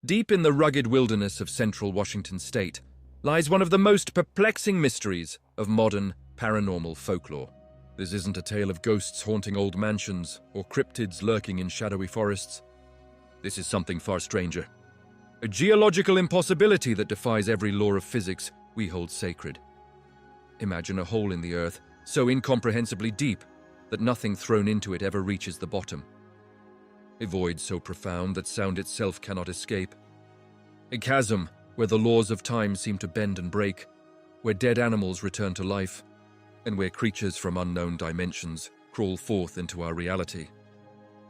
Deep in the rugged wilderness of central Washington state lies one of the most perplexing mysteries of modern paranormal folklore. This isn't a tale of ghosts haunting old mansions or cryptids lurking in shadowy forests. This is something far stranger. A geological impossibility that defies every law of physics we hold sacred. Imagine a hole in the earth so incomprehensibly deep that nothing thrown into it ever reaches the bottom. A void so profound that sound itself cannot escape. A chasm where the laws of time seem to bend and break, where dead animals return to life, and where creatures from unknown dimensions crawl forth into our reality.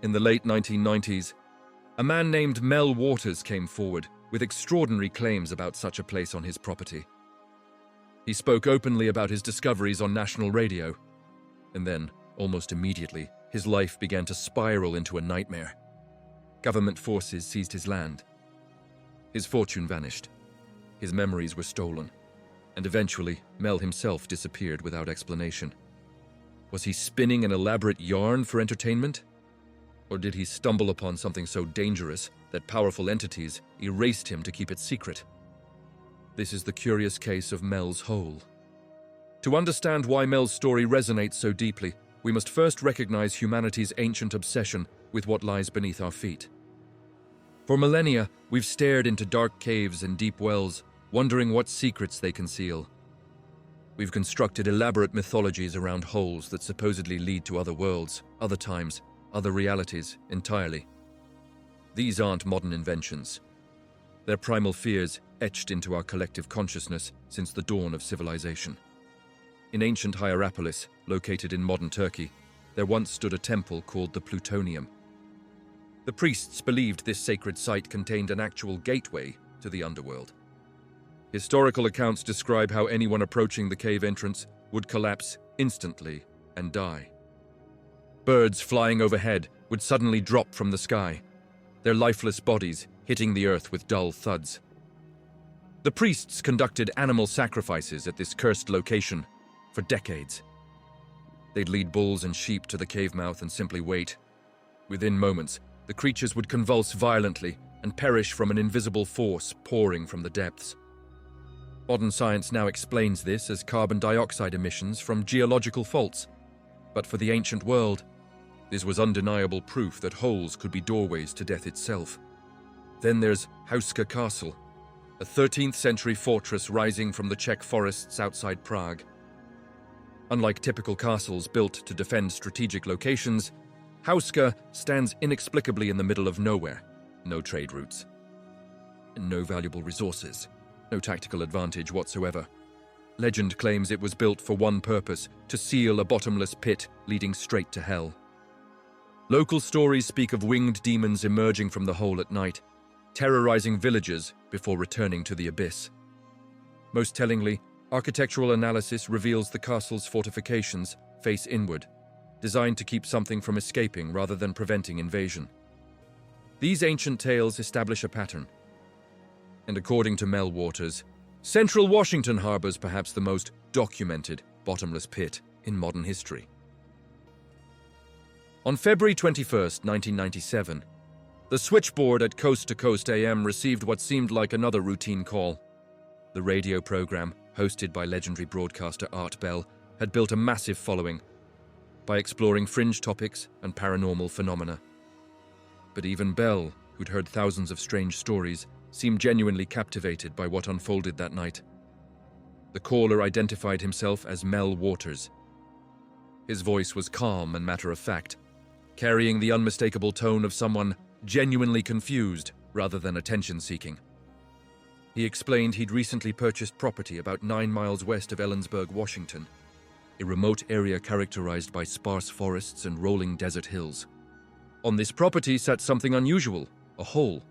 In the late 1990s, a man named Mel Waters came forward with extraordinary claims about such a place on his property. He spoke openly about his discoveries on national radio, and then, almost immediately, his life began to spiral into a nightmare. Government forces seized his land. His fortune vanished. His memories were stolen. And eventually, Mel himself disappeared without explanation. Was he spinning an elaborate yarn for entertainment? Or did he stumble upon something so dangerous that powerful entities erased him to keep it secret? This is the curious case of Mel's Hole. To understand why Mel's story resonates so deeply, we must first recognize humanity's ancient obsession with what lies beneath our feet. For millennia, we've stared into dark caves and deep wells, wondering what secrets they conceal. We've constructed elaborate mythologies around holes that supposedly lead to other worlds, other times, other realities entirely. These aren't modern inventions. They're primal fears etched into our collective consciousness since the dawn of civilization. In ancient Hierapolis, located in modern Turkey, there once stood a temple called the Plutonium. The priests believed this sacred site contained an actual gateway to the underworld. Historical accounts describe how anyone approaching the cave entrance would collapse instantly and die. Birds flying overhead would suddenly drop from the sky, their lifeless bodies hitting the earth with dull thuds. The priests conducted animal sacrifices at this cursed location for decades. They'd lead bulls and sheep to the cave mouth and simply wait. Within moments, the creatures would convulse violently and perish from an invisible force pouring from the depths. Modern science now explains this as carbon dioxide emissions from geological faults. But for the ancient world, this was undeniable proof that holes could be doorways to death itself. Then there's Hauska Castle, a 13th century fortress rising from the Czech forests outside Prague. Unlike typical castles built to defend strategic locations, Hauska stands inexplicably in the middle of nowhere. No trade routes, no valuable resources, no tactical advantage whatsoever. Legend claims it was built for one purpose: to seal a bottomless pit leading straight to hell. Local stories speak of winged demons emerging from the hole at night, terrorizing villagers before returning to the abyss. Most tellingly, architectural analysis reveals the castle's fortifications face inward, designed to keep something from escaping rather than preventing invasion. These ancient tales establish a pattern. And according to Mel Waters, central Washington harbors perhaps the most documented bottomless pit in modern history. On February 21st, 1997, the switchboard at Coast to Coast AM received what seemed like another routine call. The radio program, hosted by legendary broadcaster Art Bell, had built a massive following by exploring fringe topics and paranormal phenomena. But even Bell, who'd heard thousands of strange stories, seemed genuinely captivated by what unfolded that night. The caller identified himself as Mel Waters. His voice was calm and matter-of-fact, carrying the unmistakable tone of someone genuinely confused rather than attention-seeking. He explained he'd recently purchased property about 9 miles west of Ellensburg, Washington, a remote area characterized by sparse forests and rolling desert hills. On this property sat something unusual, a hole,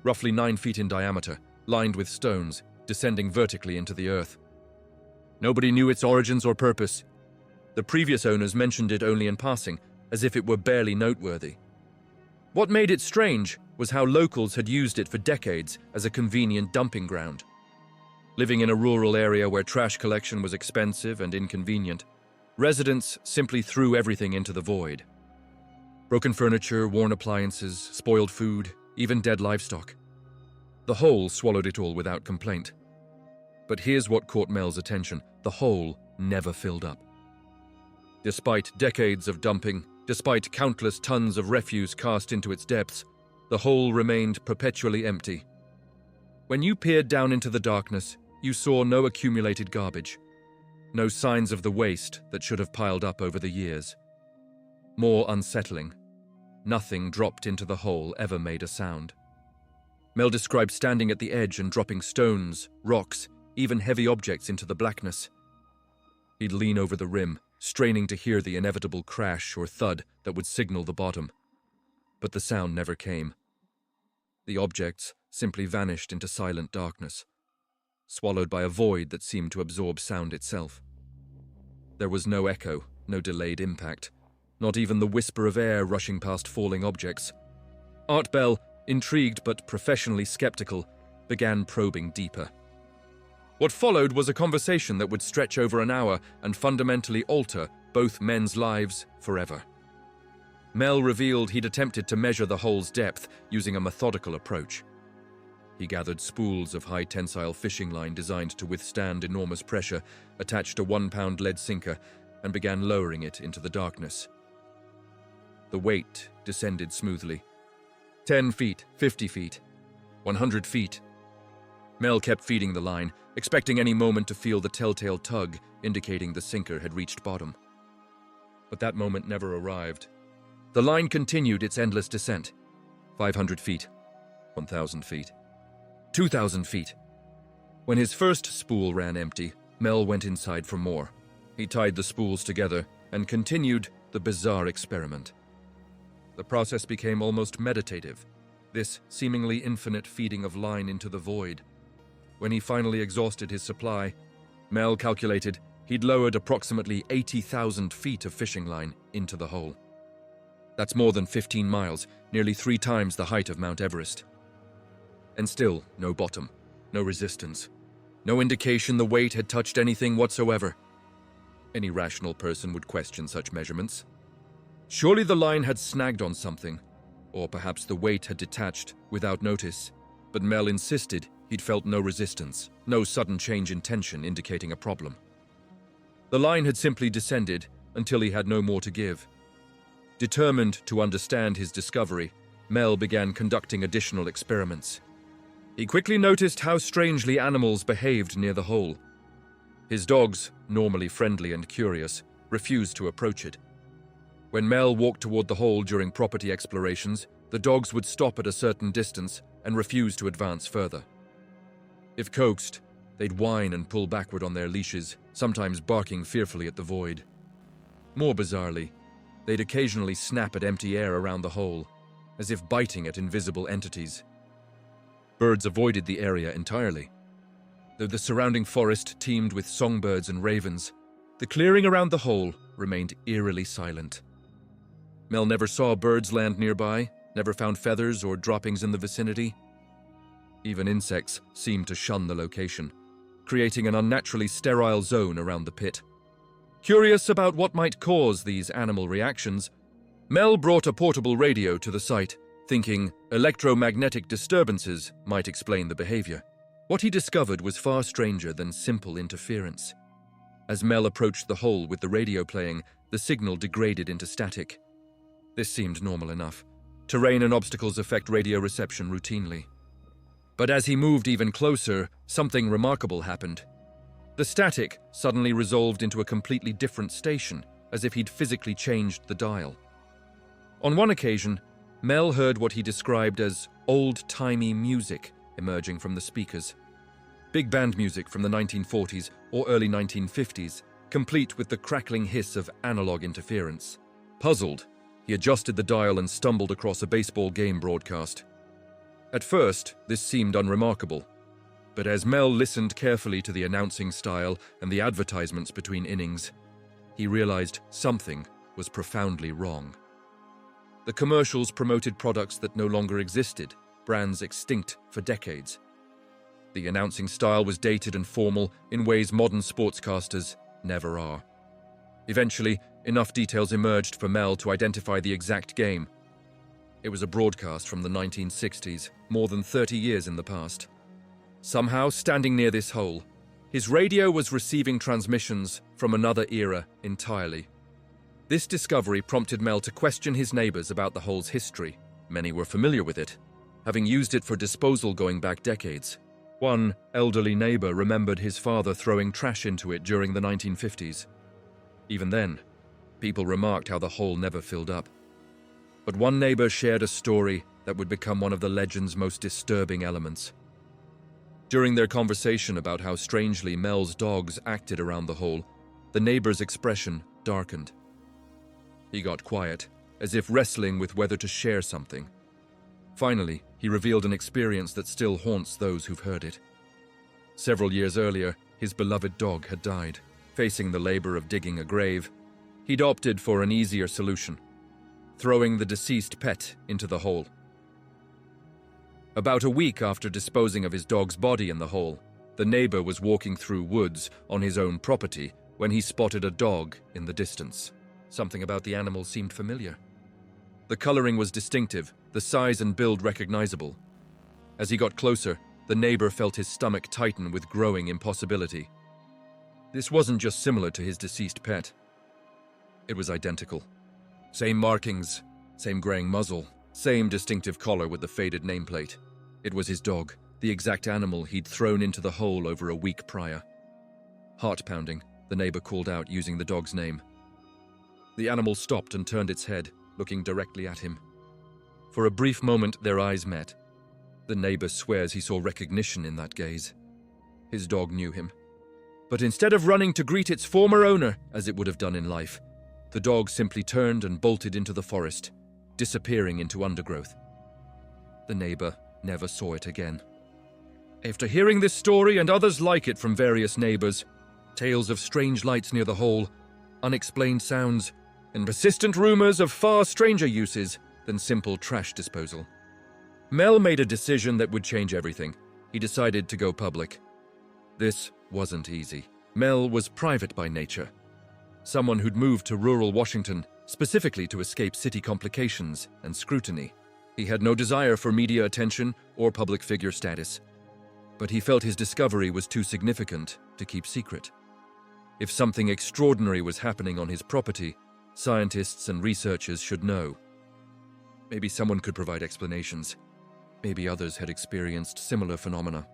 roughly 9 feet in diameter, lined with stones, descending vertically into the earth. Nobody knew its origins or purpose. The previous owners mentioned it only in passing, as if it were barely noteworthy. What made it strange was how locals had used it for decades as a convenient dumping ground. Living in a rural area where trash collection was expensive and inconvenient, residents simply threw everything into the void. Broken furniture, worn appliances, spoiled food, even dead livestock. The hole swallowed it all without complaint. But here's what caught Mel's attention. The hole never filled up. Despite decades of dumping, despite countless tons of refuse cast into its depths, the hole remained perpetually empty. When you peered down into the darkness, you saw no accumulated garbage, no signs of the waste that should have piled up over the years. More unsettling, nothing dropped into the hole ever made a sound. Mel described standing at the edge and dropping stones, rocks, even heavy objects into the blackness. He'd lean over the rim, straining to hear the inevitable crash or thud that would signal the bottom. But the sound never came. The objects simply vanished into silent darkness, swallowed by a void that seemed to absorb sound itself. There was no echo, no delayed impact, not even the whisper of air rushing past falling objects. Art Bell, intrigued but professionally skeptical, began probing deeper. What followed was a conversation that would stretch over an hour and fundamentally alter both men's lives forever. Mel revealed he'd attempted to measure the hole's depth using a methodical approach. He gathered spools of high-tensile fishing line designed to withstand enormous pressure, attached a 1-pound lead sinker, and began lowering it into the darkness. The weight descended smoothly. 10 feet, 50 feet, 100 feet. Mel kept feeding the line, expecting any moment to feel the telltale tug, indicating the sinker had reached bottom. But that moment never arrived. The line continued its endless descent. 500 feet, 1,000 feet, 2,000 feet. When his first spool ran empty, Mel went inside for more. He tied the spools together and continued the bizarre experiment. The process became almost meditative, this seemingly infinite feeding of line into the void. When he finally exhausted his supply, Mel calculated he'd lowered approximately 80,000 feet of fishing line into the hole. That's more than 15 miles, nearly 3 times the height of Mount Everest. And still, no bottom, no resistance, no indication the weight had touched anything whatsoever. Any rational person would question such measurements. Surely the line had snagged on something, or perhaps the weight had detached without notice, but Mel insisted he'd felt no resistance, no sudden change in tension indicating a problem. The line had simply descended until he had no more to give. Determined to understand his discovery, Mel began conducting additional experiments. He quickly noticed how strangely animals behaved near the hole. His dogs, normally friendly and curious, refused to approach it. When Mel walked toward the hole during property explorations, the dogs would stop at a certain distance and refuse to advance further. If coaxed, they'd whine and pull backward on their leashes, sometimes barking fearfully at the void. More bizarrely, they'd occasionally snap at empty air around the hole, as if biting at invisible entities. Birds avoided the area entirely. Though the surrounding forest teemed with songbirds and ravens, the clearing around the hole remained eerily silent. Mel never saw birds land nearby, never found feathers or droppings in the vicinity. Even insects seemed to shun the location, creating an unnaturally sterile zone around the pit. Curious about what might cause these animal reactions, Mel brought a portable radio to the site, thinking electromagnetic disturbances might explain the behavior. What he discovered was far stranger than simple interference. As Mel approached the hole with the radio playing, the signal degraded into static. This seemed normal enough. Terrain and obstacles affect radio reception routinely. But as he moved even closer, something remarkable happened. The static suddenly resolved into a completely different station, as if he'd physically changed the dial. On one occasion, Mel heard what he described as old-timey music emerging from the speakers. Big band music from the 1940s or early 1950s, complete with the crackling hiss of analog interference. Puzzled, he adjusted the dial and stumbled across a baseball game broadcast. At first, this seemed unremarkable, but as Mel listened carefully to the announcing style and the advertisements between innings, he realized something was profoundly wrong. The commercials promoted products that no longer existed, brands extinct for decades. The announcing style was dated and formal in ways modern sportscasters never are. Eventually, enough details emerged for Mel to identify the exact game. It was a broadcast from the 1960s, more than 30 years in the past. Somehow, standing near this hole, his radio was receiving transmissions from another era entirely. This discovery prompted Mel to question his neighbors about the hole's history. Many were familiar with it, having used it for disposal going back decades. One elderly neighbor remembered his father throwing trash into it during the 1950s. Even then, people remarked how the hole never filled up. But one neighbor shared a story that would become one of the legend's most disturbing elements. During their conversation about how strangely Mel's dogs acted around the hole, the neighbor's expression darkened. He got quiet, as if wrestling with whether to share something. Finally, he revealed an experience that still haunts those who've heard it. Several years earlier, his beloved dog had died. Facing the labor of digging a grave, he'd opted for an easier solution, throwing the deceased pet into the hole. About a week after disposing of his dog's body in the hole, the neighbor was walking through woods on his own property when he spotted a dog in the distance. Something about the animal seemed familiar. The coloring was distinctive, the size and build recognizable. As he got closer, the neighbor felt his stomach tighten with growing impossibility. This wasn't just similar to his deceased pet. It was identical. Same markings, same graying muzzle, same distinctive collar with the faded nameplate. It was his dog, the exact animal he'd thrown into the hole over a week prior. Heart pounding, the neighbor called out using the dog's name. The animal stopped and turned its head, looking directly at him. For a brief moment, their eyes met. The neighbor swears he saw recognition in that gaze. His dog knew him. But instead of running to greet its former owner, as it would have done in life, the dog simply turned and bolted into the forest, disappearing into undergrowth. The neighbor never saw it again. After hearing this story and others like it from various neighbors, tales of strange lights near the hole, unexplained sounds, and persistent rumors of far stranger uses than simple trash disposal, Mel made a decision that would change everything. He decided to go public. This wasn't easy. Mel was private by nature. Someone who'd moved to rural Washington specifically to escape city complications and scrutiny. He had no desire for media attention or public figure status. But he felt his discovery was too significant to keep secret. If something extraordinary was happening on his property, scientists and researchers should know. Maybe someone could provide explanations. Maybe others had experienced similar phenomena.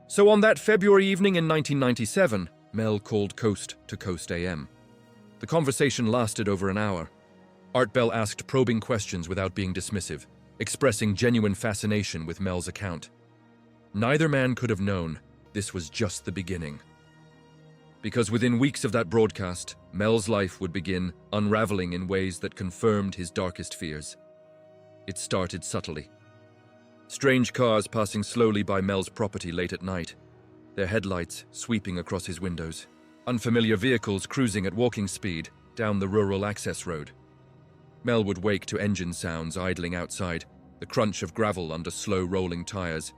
So on that February evening in 1997, Mel called Coast to Coast AM. The conversation lasted over an hour. Art Bell asked probing questions without being dismissive, expressing genuine fascination with Mel's account. Neither man could have known this was just the beginning. Because within weeks of that broadcast, Mel's life would begin unraveling in ways that confirmed his darkest fears. It started subtly. Strange cars passing slowly by Mel's property late at night, their headlights sweeping across his windows. Unfamiliar vehicles cruising at walking speed down the rural access road. Mel would wake to engine sounds idling outside, the crunch of gravel under slow rolling tires.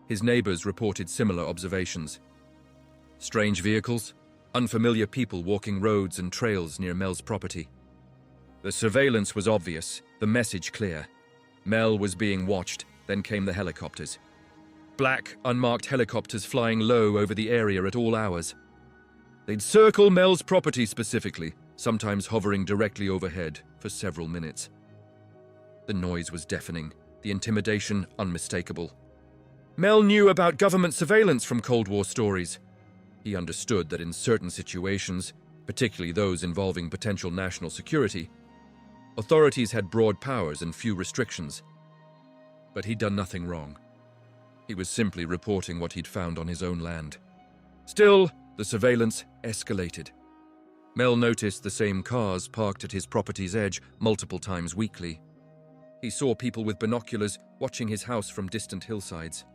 His neighbors reported similar observations. Strange vehicles, unfamiliar people walking roads and trails near Mel's property. The surveillance was obvious, the message clear. Mel was being watched, then came the helicopters. Black, unmarked helicopters flying low over the area at all hours. They'd circle Mel's property specifically, sometimes hovering directly overhead for several minutes. The noise was deafening, the intimidation unmistakable. Mel knew about government surveillance from Cold War stories. He understood that in certain situations, particularly those involving potential national security, authorities had broad powers and few restrictions. But he'd done nothing wrong. He was simply reporting what he'd found on his own land. Still, the surveillance escalated. Mel noticed the same cars parked at his property's edge multiple times weekly. He saw people with binoculars watching his house from distant hillsides.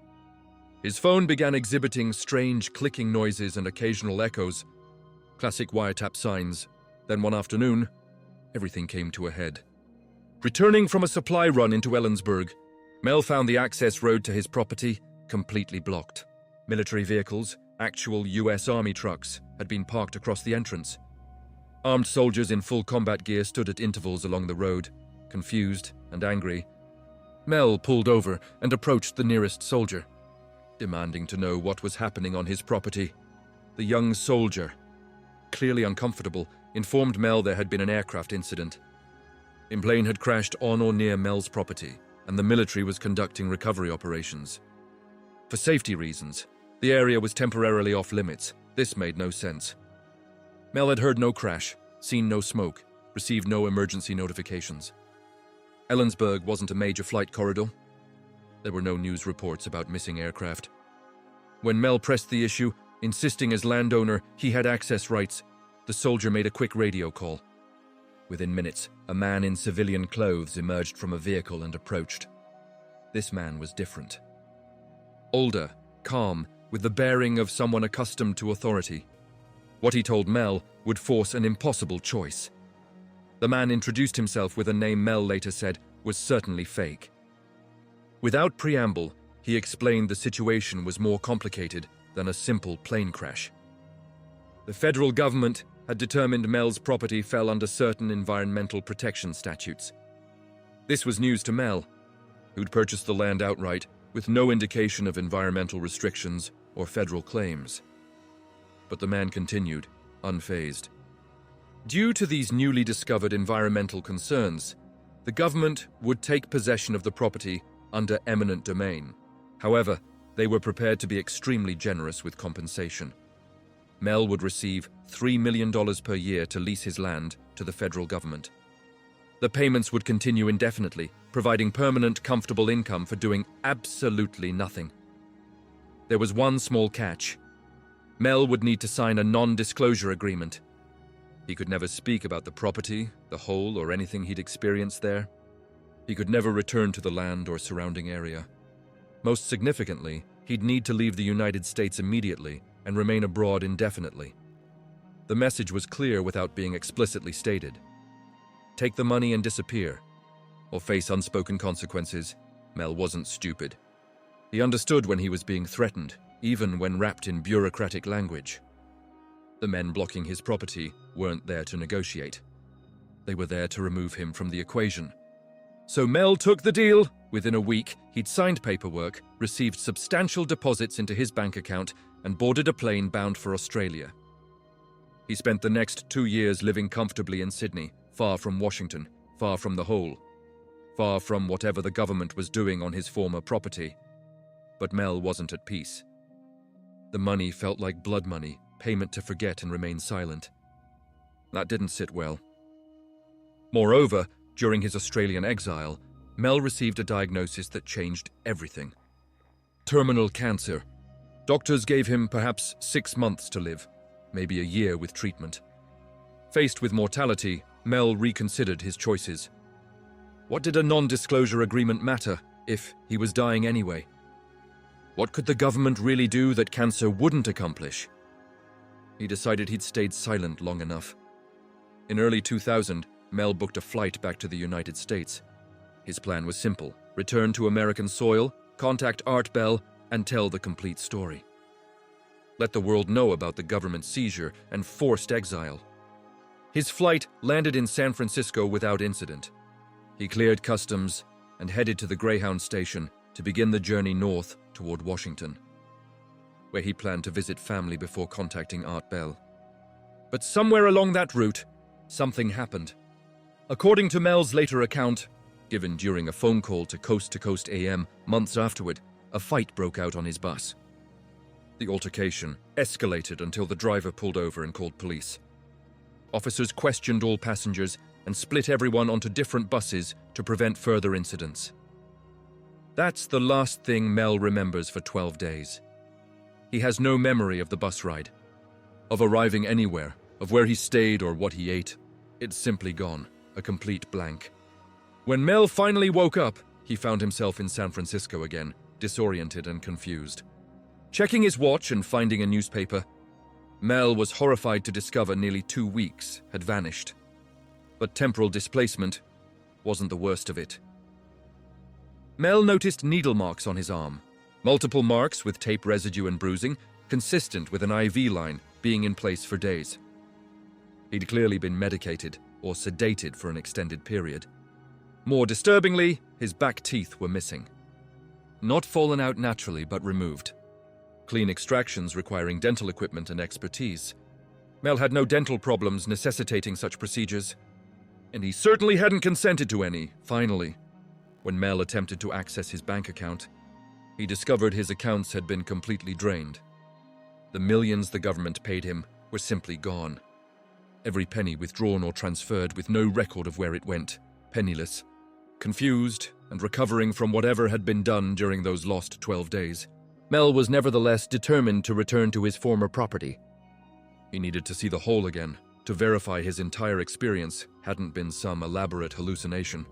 His phone began exhibiting strange clicking noises and occasional echoes, classic wiretap signs. Then one afternoon, everything came to a head. Returning from a supply run into Ellensburg, Mel found the access road to his property completely blocked. Military vehicles, actual US Army trucks, had been parked across the entrance. Armed soldiers in full combat gear stood at intervals along the road, confused and angry, Mel pulled over and approached the nearest soldier, demanding to know what was happening on his property. The young soldier, clearly uncomfortable, informed Mel there had been an aircraft incident. A plane had crashed on or near Mel's property, and the military was conducting recovery operations. For safety reasons, the area was temporarily off limits. This made no sense. Mel had heard no crash, seen no smoke, received no emergency notifications. Ellensburg wasn't a major flight corridor. There were no news reports about missing aircraft. When Mel pressed the issue, insisting as landowner he had access rights, the soldier made a quick radio call. Within minutes, a man in civilian clothes emerged from a vehicle and approached. This man was different. Older, calm, with the bearing of someone accustomed to authority. What he told Mel would force an impossible choice. The man introduced himself with a name Mel later said was certainly fake. Without preamble, he explained the situation was more complicated than a simple plane crash. The federal government had determined Mel's property fell under certain environmental protection statutes. This was news to Mel, who'd purchased the land outright with no indication of environmental restrictions or federal claims. But the man continued, unfazed. Due to these newly discovered environmental concerns, the government would take possession of the property under eminent domain. However, they were prepared to be extremely generous with compensation. Mel would receive $3 million per year to lease his land to the federal government. The payments would continue indefinitely, providing permanent, comfortable income for doing absolutely nothing. There was one small catch. Mel would need to sign a non-disclosure agreement. He could never speak about the property, the hole, or anything he'd experienced there. He could never return to the land or surrounding area. Most significantly, he'd need to leave the United States immediately and remain abroad indefinitely. The message was clear without being explicitly stated. Take the money and disappear, or face unspoken consequences. Mel wasn't stupid. He understood when he was being threatened, even when wrapped in bureaucratic language. The men blocking his property weren't there to negotiate. They were there to remove him from the equation. So Mel took the deal. Within a week, he'd signed paperwork, received substantial deposits into his bank account, and boarded a plane bound for Australia. He spent the next 2 years living comfortably in Sydney, far from Washington, far from the hole, far from whatever the government was doing on his former property. But Mel wasn't at peace. The money felt like blood money, payment to forget and remain silent. That didn't sit well. Moreover, during his Australian exile, Mel received a diagnosis that changed everything. Terminal cancer. Doctors gave him perhaps 6 months to live, maybe a year with treatment. Faced with mortality, Mel reconsidered his choices. What did a non-disclosure agreement matter if he was dying anyway? What could the government really do that cancer wouldn't accomplish? He decided he'd stayed silent long enough. In early 2000, Mel booked a flight back to the United States. His plan was simple: return to American soil, contact Art Bell, and tell the complete story. Let the world know about the government seizure and forced exile. His flight landed in San Francisco without incident. He cleared customs and headed to the Greyhound station to begin the journey north toward Washington, where he planned to visit family before contacting Art Bell. But somewhere along that route, something happened. According to Mel's later account, given during a phone call to Coast AM months afterward, a fight broke out on his bus. The altercation escalated until the driver pulled over and called police. Officers questioned all passengers and split everyone onto different buses to prevent further incidents. That's the last thing Mel remembers for 12 days. He has no memory of the bus ride, of arriving anywhere, of where he stayed or what he ate. It's simply gone, a complete blank. When Mel finally woke up, he found himself in San Francisco again, disoriented and confused. Checking his watch and finding a newspaper, Mel was horrified to discover nearly 2 weeks had vanished. But temporal displacement wasn't the worst of it. Mel noticed needle marks on his arm, multiple marks with tape residue and bruising, consistent with an IV line being in place for days. He'd clearly been medicated or sedated for an extended period. More disturbingly, his back teeth were missing. Not fallen out naturally, but removed. Clean extractions requiring dental equipment and expertise. Mel had no dental problems necessitating such procedures, and he certainly hadn't consented to any. Finally, when Mel attempted to access his bank account, he discovered his accounts had been completely drained. The millions the government paid him were simply gone. Every penny withdrawn or transferred with no record of where it went, penniless. Confused and recovering from whatever had been done during those lost 12 days, Mel was nevertheless determined to return to his former property. He needed to see the hole again, to verify his entire experience hadn't been some elaborate hallucination.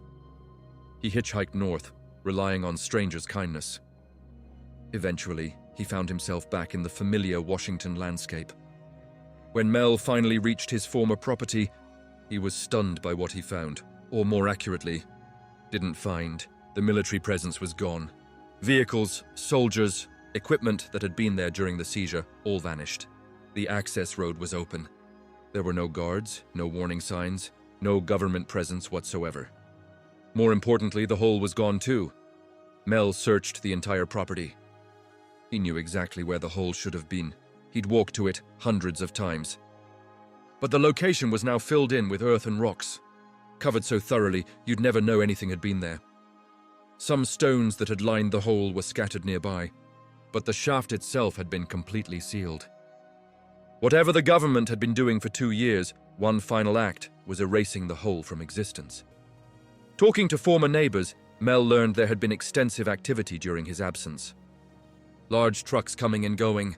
He hitchhiked north, relying on strangers' kindness. Eventually, he found himself back in the familiar Washington landscape. When Mel finally reached his former property, he was stunned by what he found, or more accurately, didn't find. The military presence was gone. Vehicles, soldiers, equipment that had been there during the seizure all vanished. The access road was open. There were no guards, no warning signs, no government presence whatsoever. More importantly, the hole was gone too. Mel searched the entire property. He knew exactly where the hole should have been. He'd walked to it hundreds of times. But the location was now filled in with earth and rocks, covered so thoroughly you'd never know anything had been there. Some stones that had lined the hole were scattered nearby, but the shaft itself had been completely sealed. Whatever the government had been doing for 2 years, one final act was erasing the hole from existence. Talking to former neighbors, Mel learned there had been extensive activity during his absence. Large trucks coming and going,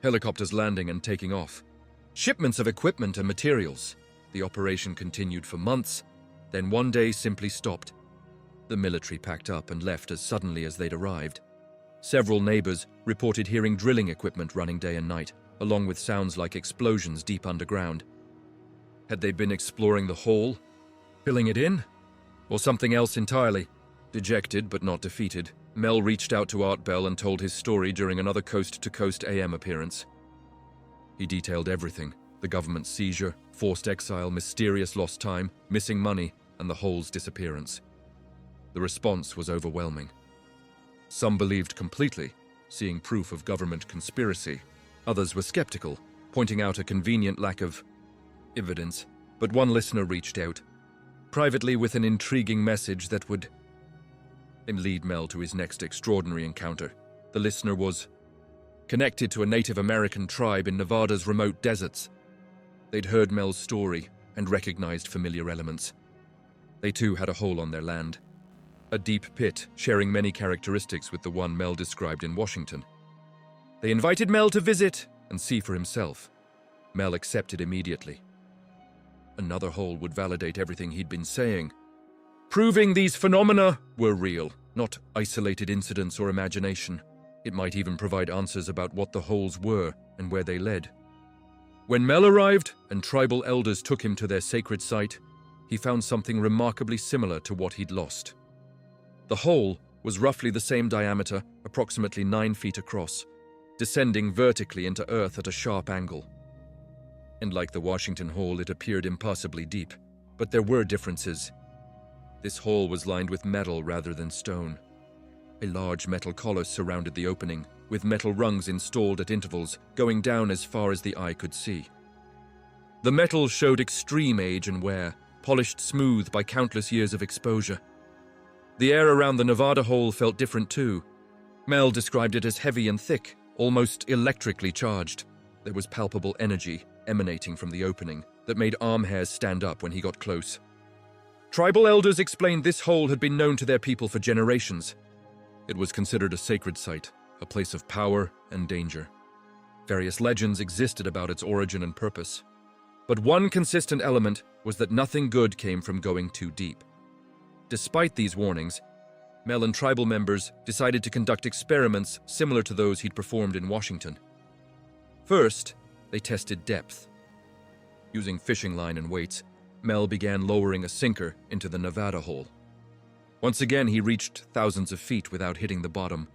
helicopters landing and taking off, shipments of equipment and materials. The operation continued for months, then one day simply stopped. The military packed up and left as suddenly as they'd arrived. Several neighbors reported hearing drilling equipment running day and night, along with sounds like explosions deep underground. Had they been exploring the hole, filling it in, or something else entirely? Dejected but not defeated, Mel reached out to Art Bell and told his story during another Coast to Coast AM appearance. He detailed everything: the government's seizure, forced exile, mysterious lost time, missing money, and the hole's disappearance. The response was overwhelming. Some believed completely, seeing proof of government conspiracy. Others were skeptical, pointing out a convenient lack of evidence. But one listener reached out, privately, with an intriguing message that would lead Mel to his next extraordinary encounter. The listener was connected to a Native American tribe in Nevada's remote deserts. They'd heard Mel's story and recognized familiar elements. They too had a hole on their land, a deep pit sharing many characteristics with the one Mel described in Washington. They invited Mel to visit and see for himself. Mel accepted immediately. Another hole would validate everything he'd been saying, proving these phenomena were real, not isolated incidents or imagination. It might even provide answers about what the holes were and where they led. When Mel arrived and tribal elders took him to their sacred site, he found something remarkably similar to what he'd lost. The hole was roughly the same diameter, approximately 9 feet across, descending vertically into earth at a sharp angle. And like the Washington hole, it appeared impossibly deep, but there were differences. This hole was lined with metal rather than stone. A large metal collar surrounded the opening, with metal rungs installed at intervals, going down as far as the eye could see. The metal showed extreme age and wear, polished smooth by countless years of exposure. The air around the Nevada hole felt different too. Mel described it as heavy and thick, almost electrically charged. There was palpable energy emanating from the opening that made arm hairs stand up when he got close. Tribal elders explained this hole had been known to their people for generations. It was considered a sacred site, a place of power and danger. Various legends existed about its origin and purpose. But one consistent element was that nothing good came from going too deep. Despite these warnings, Mel and tribal members decided to conduct experiments similar to those he'd performed in Washington. First, they tested depth. Using fishing line and weights, Mel began lowering a sinker into the Nevada hole. Once again, he reached thousands of feet without hitting the bottom.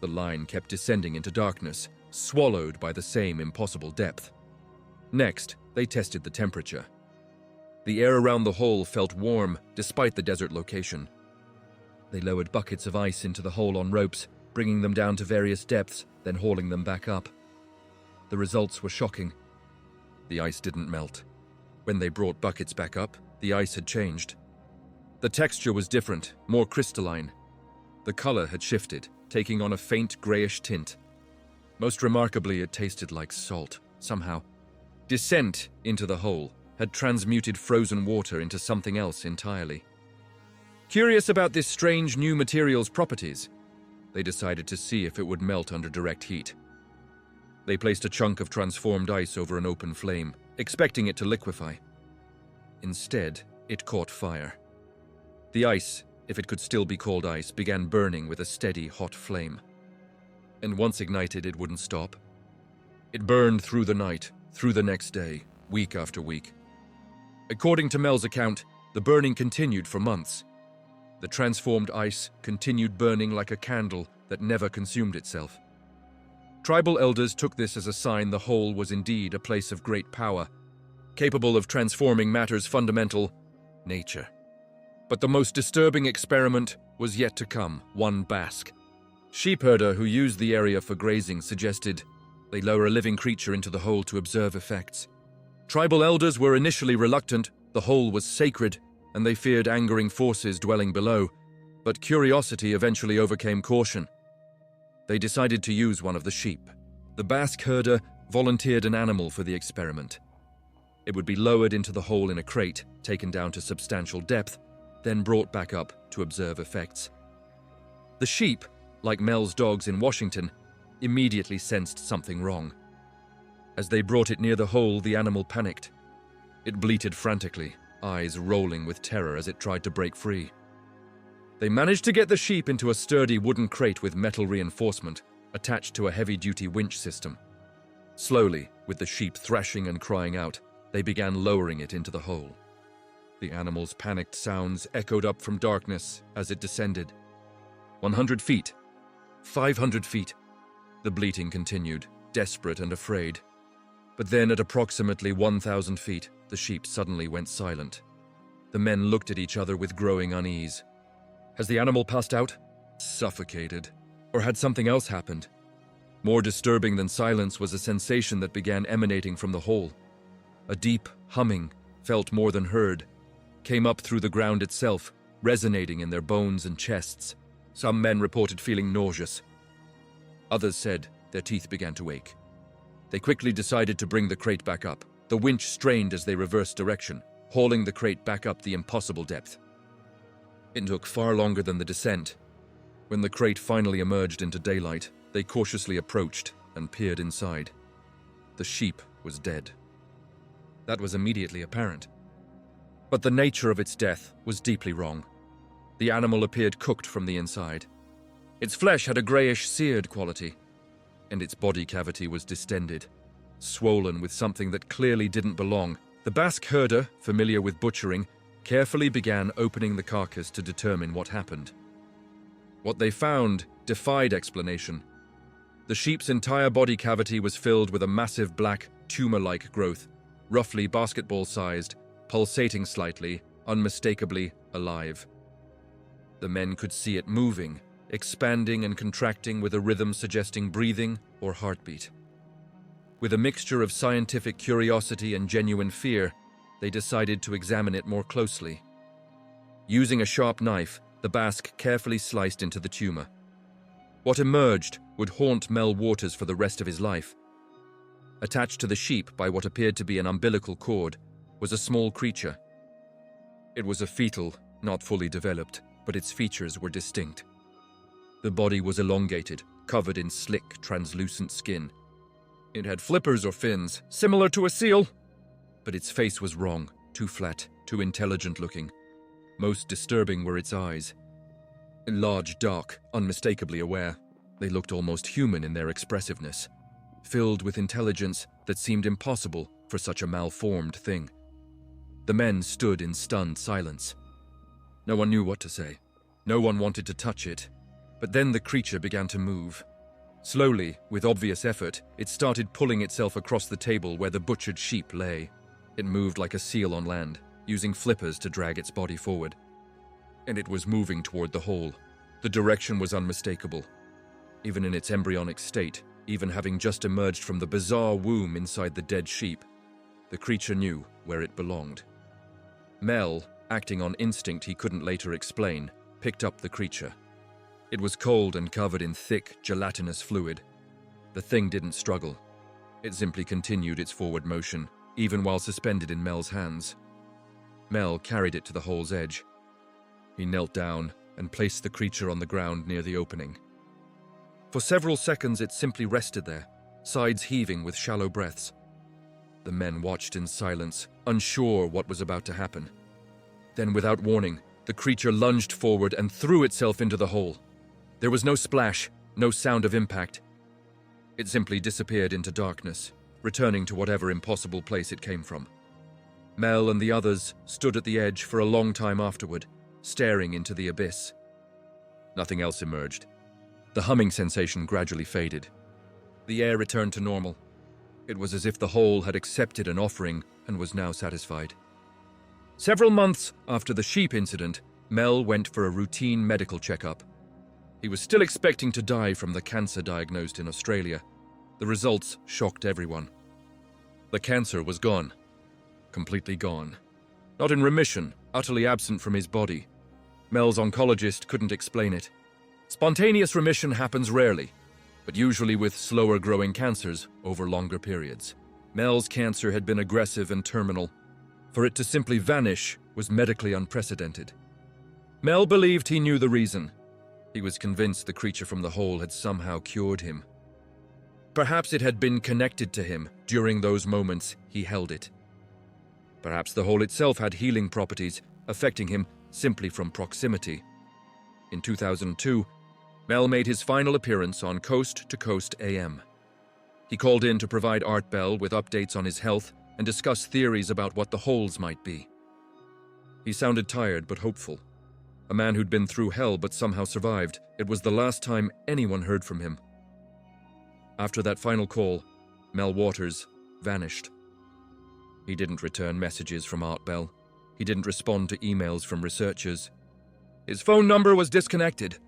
The line kept descending into darkness, swallowed by the same impossible depth. Next, they tested the temperature. The air around the hole felt warm despite the desert location. They lowered buckets of ice into the hole on ropes, bringing them down to various depths, then hauling them back up. The results were shocking. The ice didn't melt. When they brought buckets back up, the ice had changed. The texture was different, more crystalline. The color had shifted, taking on a faint grayish tint. Most remarkably, it tasted like salt, somehow. Descent into the hole had transmuted frozen water into something else entirely. Curious about this strange new material's properties, they decided to see if it would melt under direct heat. They placed a chunk of transformed ice over an open flame, expecting it to liquefy. Instead, it caught fire. The ice, if it could still be called ice, began burning with a steady, hot flame. And once ignited, it wouldn't stop. It burned through the night, through the next day, week after week. According to Mel's account, the burning continued for months. The transformed ice continued burning like a candle that never consumed itself. Tribal elders took this as a sign the hole was indeed a place of great power, capable of transforming matter's fundamental nature. But the most disturbing experiment was yet to come, one Basque. Sheepherder who used the area for grazing suggested they lower a living creature into the hole to observe effects. Tribal elders were initially reluctant. The hole was sacred, and they feared angering forces dwelling below, but curiosity eventually overcame caution. They decided to use one of the sheep. The Basque herder volunteered an animal for the experiment. It would be lowered into the hole in a crate, taken down to substantial depth, then brought back up to observe effects. The sheep, like Mel's dogs in Washington, immediately sensed something wrong. As they brought it near the hole, the animal panicked. It bleated frantically, eyes rolling with terror as it tried to break free. They managed to get the sheep into a sturdy wooden crate with metal reinforcement, attached to a heavy-duty winch system. Slowly, with the sheep thrashing and crying out, they began lowering it into the hole. The animal's panicked sounds echoed up from darkness as it descended. 100 feet. 500 feet. The bleating continued, desperate and afraid. But then at approximately 1,000 feet, the sheep suddenly went silent. The men looked at each other with growing unease. Has the animal passed out? Suffocated? Or had something else happened? More disturbing than silence was a sensation that began emanating from the hole. A deep humming, felt more than heard, came up through the ground itself, resonating in their bones and chests. Some men reported feeling nauseous. Others said their teeth began to ache. They quickly decided to bring the crate back up. The winch strained as they reversed direction, hauling the crate back up the impossible depth. It took far longer than the descent. When the crate finally emerged into daylight, they cautiously approached and peered inside. The sheep was dead. That was immediately apparent. But the nature of its death was deeply wrong. The animal appeared cooked from the inside. Its flesh had a grayish, seared quality, and its body cavity was distended, swollen with something that clearly didn't belong. The Basque herder, familiar with butchering, carefully began opening the carcass to determine what happened. What they found defied explanation. The sheep's entire body cavity was filled with a massive black, tumor-like growth, roughly basketball-sized, pulsating slightly, unmistakably alive. The men could see it moving, expanding and contracting with a rhythm suggesting breathing or heartbeat. With a mixture of scientific curiosity and genuine fear, they decided to examine it more closely. Using a sharp knife, the Basque carefully sliced into the tumor. What emerged would haunt Mel Waters for the rest of his life. Attached to the sheep by what appeared to be an umbilical cord was a small creature. It was a fetal, not fully developed, but its features were distinct. The body was elongated, covered in slick, translucent skin. It had flippers or fins, similar to a seal, but its face was wrong, too flat, too intelligent-looking. Most disturbing were its eyes. Large, dark, unmistakably aware, they looked almost human in their expressiveness, filled with intelligence that seemed impossible for such a malformed thing. The men stood in stunned silence. No one knew what to say. No one wanted to touch it. But then the creature began to move. Slowly, with obvious effort, it started pulling itself across the table where the butchered sheep lay. It moved like a seal on land, using flippers to drag its body forward. And it was moving toward the hole. The direction was unmistakable. Even in its embryonic state, even having just emerged from the bizarre womb inside the dead sheep, the creature knew where it belonged. Mel, acting on instinct he couldn't later explain, picked up the creature. It was cold and covered in thick, gelatinous fluid. The thing didn't struggle. It simply continued its forward motion, even while suspended in Mel's hands. Mel carried it to the hole's edge. He knelt down and placed the creature on the ground near the opening. For several seconds it simply rested there, sides heaving with shallow breaths. The men watched in silence, unsure what was about to happen. Then, without warning, the creature lunged forward and threw itself into the hole. There was no splash, no sound of impact. It simply disappeared into darkness, returning to whatever impossible place it came from. Mel and the others stood at the edge for a long time afterward, staring into the abyss. Nothing else emerged. The humming sensation gradually faded. The air returned to normal. It was as if the hole had accepted an offering and was now satisfied. Several months after the sheep incident, Mel went for a routine medical checkup. He was still expecting to die from the cancer diagnosed in Australia. The results shocked everyone. The cancer was gone. Completely gone. Not in remission, utterly absent from his body. Mel's oncologist couldn't explain it. Spontaneous remission happens rarely, but usually with slower-growing cancers over longer periods. Mel's cancer had been aggressive and terminal. For it to simply vanish was medically unprecedented. Mel believed he knew the reason. He was convinced the creature from the hole had somehow cured him. Perhaps it had been connected to him during those moments he held it. Perhaps the hole itself had healing properties, affecting him simply from proximity. In 2002, Mel made his final appearance on Coast to Coast AM. He called in to provide Art Bell with updates on his health and discuss theories about what the holes might be. He sounded tired but hopeful. A man who'd been through hell but somehow survived. It was the last time anyone heard from him. After that final call, Mel Waters vanished. He didn't return messages from Art Bell. He didn't respond to emails from researchers. His phone number was disconnected.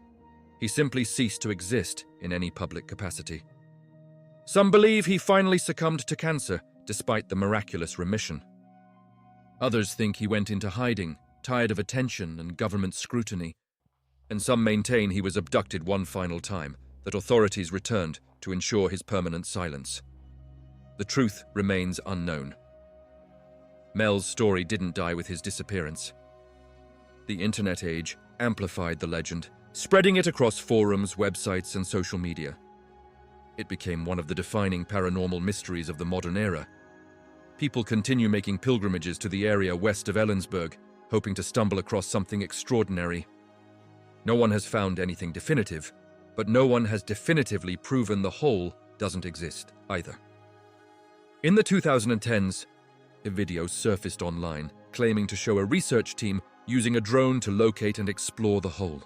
He simply ceased to exist in any public capacity. Some believe he finally succumbed to cancer, despite the miraculous remission. Others think he went into hiding, tired of attention and government scrutiny. And some maintain he was abducted one final time, that authorities returned to ensure his permanent silence. The truth remains unknown. Mel's story didn't die with his disappearance. The internet age amplified the legend, spreading it across forums, websites, and social media. It became one of the defining paranormal mysteries of the modern era. People continue making pilgrimages to the area west of Ellensburg, hoping to stumble across something extraordinary. No one has found anything definitive, but no one has definitively proven the hole doesn't exist either. In the 2010s, a video surfaced online claiming to show a research team using a drone to locate and explore the hole.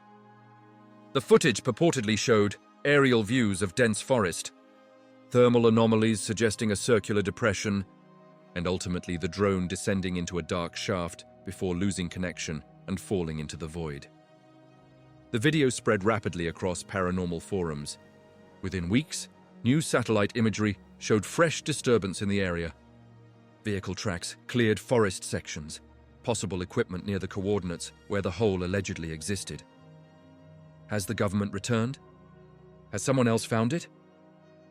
The footage purportedly showed aerial views of dense forest, thermal anomalies suggesting a circular depression, and ultimately the drone descending into a dark shaft before losing connection and falling into the void. The video spread rapidly across paranormal forums. Within weeks, new satellite imagery showed fresh disturbance in the area. Vehicle tracks cleared forest sections, possible equipment near the coordinates where the hole allegedly existed. Has the government returned? Has someone else found it?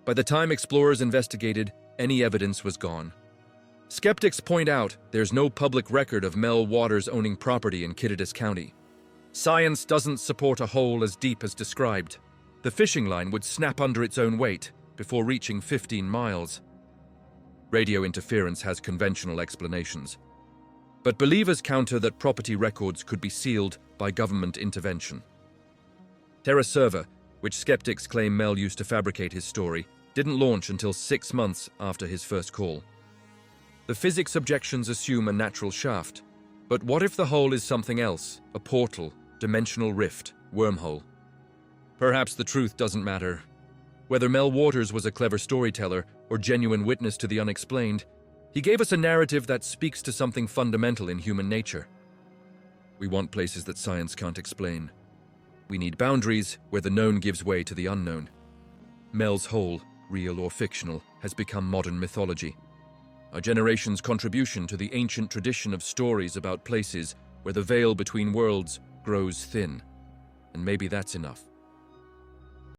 By the time explorers investigated, any evidence was gone. Skeptics point out there's no public record of Mel Waters owning property in Kittitas County. Science doesn't support a hole as deep as described. The fishing line would snap under its own weight before reaching 15 miles. Radio interference has conventional explanations, but believers counter that property records could be sealed by government intervention. Terra Server, which skeptics claim Mel used to fabricate his story, didn't launch until 6 months after his first call. The physics objections assume a natural shaft, but what if the hole is something else, a portal, dimensional rift, wormhole? Perhaps the truth doesn't matter. Whether Mel Waters was a clever storyteller or genuine witness to the unexplained, He gave us a narrative that speaks to something fundamental in human nature. We want places that science can't explain. We need boundaries where the known gives way to the unknown. Mel's Hole, real or fictional, has become modern mythology. Our generation's contribution to the ancient tradition of stories about places where the veil between worlds grows thin. And maybe that's enough.